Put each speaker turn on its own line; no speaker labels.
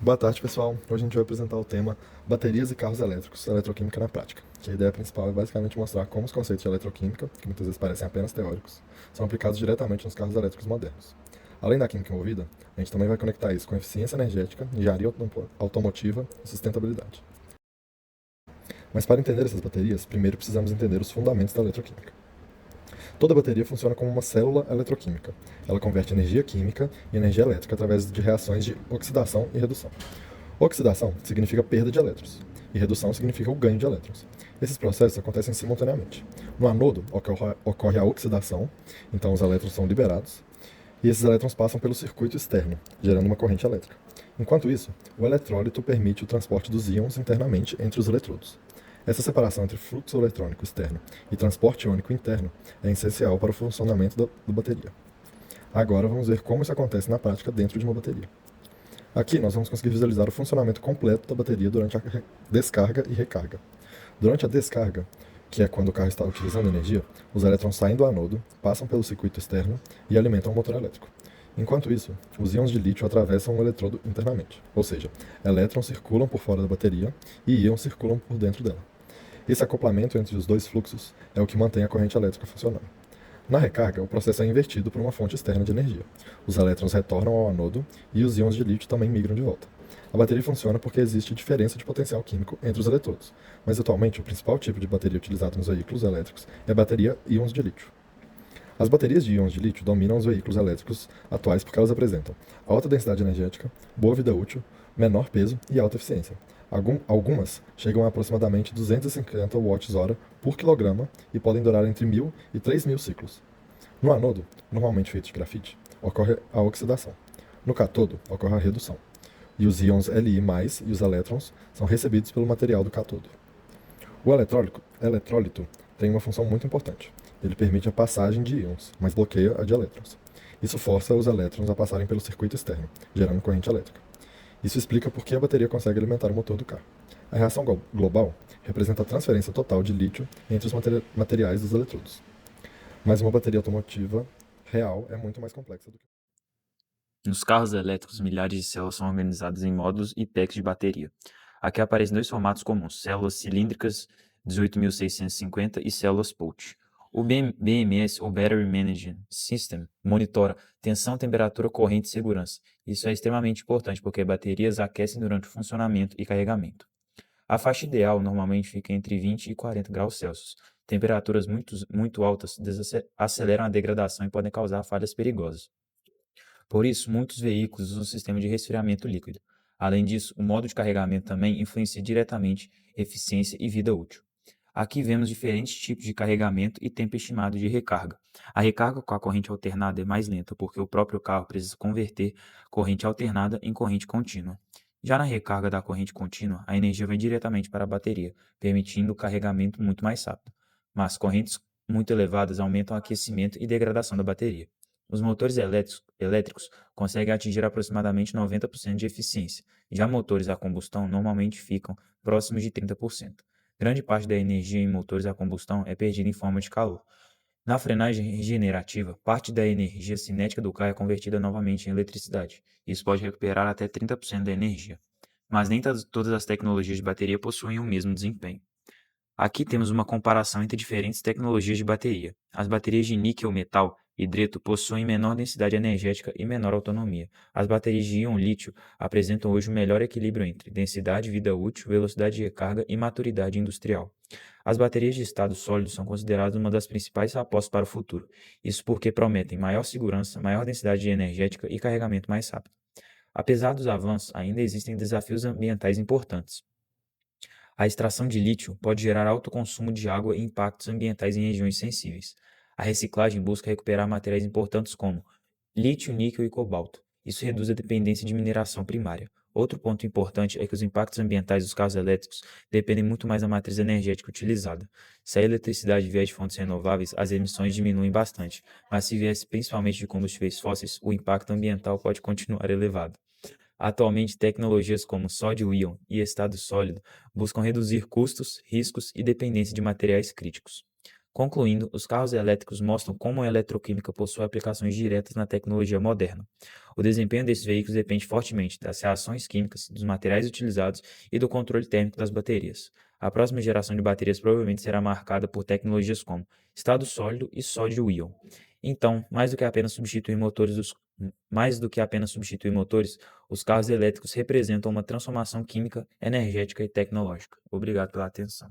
Boa tarde, pessoal. Hoje a gente vai apresentar o tema Baterias e Carros Elétricos, Eletroquímica na Prática, que a ideia principal é basicamente mostrar como os conceitos de eletroquímica, que muitas vezes parecem apenas teóricos, são aplicados diretamente nos carros elétricos modernos. Além da química envolvida, a gente também vai conectar isso com eficiência energética, engenharia automotiva e sustentabilidade. Mas para entender essas baterias, primeiro precisamos entender os fundamentos da eletroquímica. Toda bateria funciona como uma célula eletroquímica. Ela converte energia química em energia elétrica através de reações de oxidação e redução. Oxidação significa perda de elétrons, e redução significa o ganho de elétrons. Esses processos acontecem simultaneamente. No anodo ocorre a oxidação, então os elétrons são liberados, e esses elétrons passam pelo circuito externo, gerando uma corrente elétrica. Enquanto isso, o eletrólito permite o transporte dos íons internamente entre os eletrodos. Essa separação entre fluxo eletrônico externo e transporte iônico interno é essencial para o funcionamento da bateria. Agora vamos ver como isso acontece na prática dentro de uma bateria. Aqui nós vamos conseguir visualizar o funcionamento completo da bateria durante a descarga e recarga. Durante a descarga, que é quando o carro está utilizando energia, os elétrons saem do anodo, passam pelo circuito externo e alimentam o motor elétrico. Enquanto isso, os íons de lítio atravessam o eletrodo internamente, ou seja, elétrons circulam por fora da bateria e íons circulam por dentro dela. Esse acoplamento entre os dois fluxos é o que mantém a corrente elétrica funcionando. Na recarga, o processo é invertido por uma fonte externa de energia. Os elétrons retornam ao anodo e os íons de lítio também migram de volta. A bateria funciona porque existe diferença de potencial químico entre os eletrodos, mas atualmente o principal tipo de bateria utilizado nos veículos elétricos é a bateria íons de lítio. As baterias de íons de lítio dominam os veículos elétricos atuais porque elas apresentam alta densidade energética, boa vida útil, menor peso e alta eficiência. Algumas chegam a aproximadamente 250 watts-hora por quilograma e podem durar entre 1.000 e 3.000 ciclos. No anodo, normalmente feito de grafite, ocorre a oxidação. No catodo, ocorre a redução. E os íons Li+, e os elétrons são recebidos pelo material do catodo. O eletrólito tem uma função muito importante. Ele permite a passagem de íons, mas bloqueia a de elétrons. Isso força os elétrons a passarem pelo circuito externo, gerando corrente elétrica. Isso explica por que a bateria consegue alimentar o motor do carro. A reação global representa a transferência total de lítio entre os materiais dos eletrodos. Mas uma bateria automotiva real é muito mais complexa do que.
Nos carros elétricos, milhares de células são organizadas em módulos e packs de bateria. Aqui aparecem dois formatos comuns: células cilíndricas 18.650 e células pouch. O BMS, ou Battery Management System, monitora tensão, temperatura, corrente e segurança. Isso é extremamente importante porque baterias aquecem durante o funcionamento e carregamento. A faixa ideal normalmente fica entre 20 e 40 graus Celsius. Temperaturas muito altas aceleram a degradação e podem causar falhas perigosas. Por isso, muitos veículos usam um sistema de resfriamento líquido. Além disso, o modo de carregamento também influencia diretamente eficiência e vida útil. Aqui vemos diferentes tipos de carregamento e tempo estimado de recarga. A recarga com a corrente alternada é mais lenta porque o próprio carro precisa converter corrente alternada em corrente contínua. Já na recarga da corrente contínua, a energia vem diretamente para a bateria, permitindo o carregamento muito mais rápido. Mas correntes muito elevadas aumentam o aquecimento e degradação da bateria. Os motores elétricos conseguem atingir aproximadamente 90% de eficiência, já motores a combustão normalmente ficam próximos de 30%. Grande parte da energia em motores a combustão é perdida em forma de calor. Na frenagem regenerativa, parte da energia cinética do carro é convertida novamente em eletricidade. Isso pode recuperar até 30% da energia. Mas nem todas as tecnologias de bateria possuem o mesmo desempenho. Aqui temos uma comparação entre diferentes tecnologias de bateria. As baterias de níquel-metal hidreto possuem menor densidade energética e menor autonomia. As baterias de íon lítio apresentam hoje o melhor equilíbrio entre densidade, vida útil, velocidade de recarga e maturidade industrial. As baterias de estado sólido são consideradas uma das principais apostas para o futuro. Isso porque prometem maior segurança, maior densidade energética e carregamento mais rápido. Apesar dos avanços, ainda existem desafios ambientais importantes. A extração de lítio pode gerar alto consumo de água e impactos ambientais em regiões sensíveis. A reciclagem busca recuperar materiais importantes como lítio, níquel e cobalto. Isso reduz a dependência de mineração primária. Outro ponto importante é que os impactos ambientais dos carros elétricos dependem muito mais da matriz energética utilizada. Se a eletricidade vier de fontes renováveis, as emissões diminuem bastante, mas se viesse principalmente de combustíveis fósseis, o impacto ambiental pode continuar elevado. Atualmente, tecnologias como sódio-íon e estado sólido buscam reduzir custos, riscos e dependência de materiais críticos. Concluindo, os carros elétricos mostram como a eletroquímica possui aplicações diretas na tecnologia moderna. O desempenho desses veículos depende fortemente das reações químicas, dos materiais utilizados e do controle térmico das baterias. A próxima geração de baterias provavelmente será marcada por tecnologias como estado sólido e sódio-íon. Então, mais do que apenas substituir motores, os carros elétricos representam uma transformação química, energética e tecnológica. Obrigado pela atenção.